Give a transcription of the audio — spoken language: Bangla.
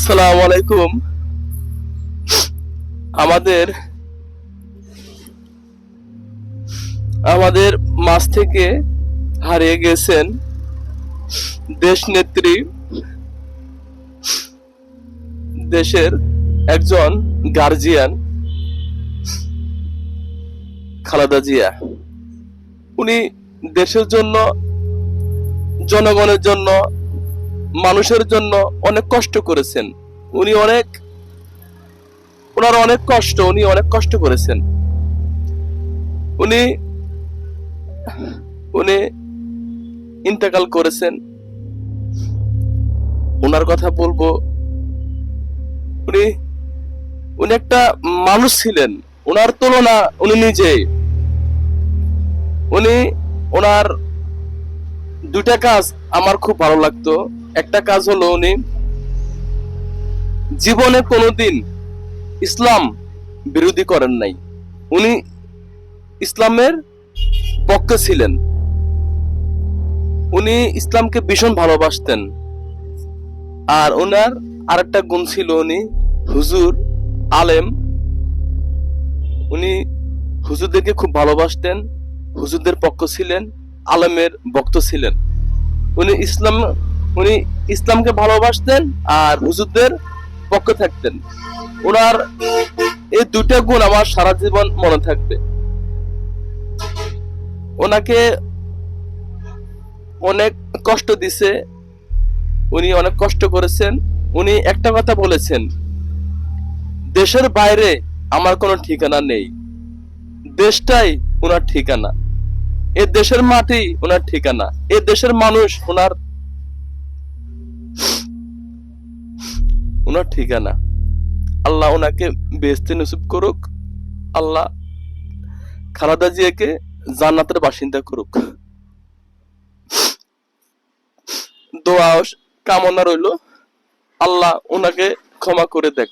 আসসালামু আলাইকুম। আমাদের আমাদের মাঝ থেকে হারিয়ে গেছেন দেশ নেত্রী, দেশের একজন গার্জিয়ান খালেদা জিয়া। উনি দেশের জন্য, জনগণের জন্য, মানুষের জন্য অনেক কষ্ট করেছেন। উনি অনেক ওনার অনেক কষ্ট, উনি অনেক কষ্ট করেছেন। উনি উনি ইন্তেকাল করেছেন। ওনার কথা বলবো, উনি উনি একটা মানুষ ছিলেন। ওনার তুলনা উনি নিজেই। উনি ওনার দুটা কাজ আমার খুব ভালো লাগতো। একটা কাজ হলো, উনি জীবনে কোনোদিন ইসলাম বিরোধী করেন নাই। উনি ইসলামের পক্ষে ছিলেন। উনি ইসলামকে ভীষণ ভালোবাসতেন। আর ওনার আরেকটা গুণ ছিল, উনি হুজুর, আলেম। উনি হুজুরদেরকে খুব ভালোবাসতেন, হুজুরদের পক্ষ ছিলেন, আলেমের ভক্ত ছিলেন। উনি ইসলাম উনি ইসলামকে ভালোবাসতেন আর হুজুরদের পক্ষে থাকতেন। ওনার এই দুটা গুণ আমার সারা জীবন মনে থাকবে। ওনাকে অনেক কষ্ট দিছে, উনি অনেক কষ্ট করেছেন। উনি একটা কথা বলেছেন, দেশের বাইরে আমার কোনো ঠিকানা নেই, দেশটাই ওনার ঠিকানা। এ দেশের মাটি ওনার ঠিকানা, এ দেশের মানুষ ওনার ওনার ঠিকানা। আল্লাহ ওনাকে বেহেশতে নসিব করুক। আল্লাহ খালেদা জিয়াকে জান্নাতের বাসিন্দা করুক। দোয়া কামনা রইল, আল্লাহ ওনাকে ক্ষমা করে দেখ।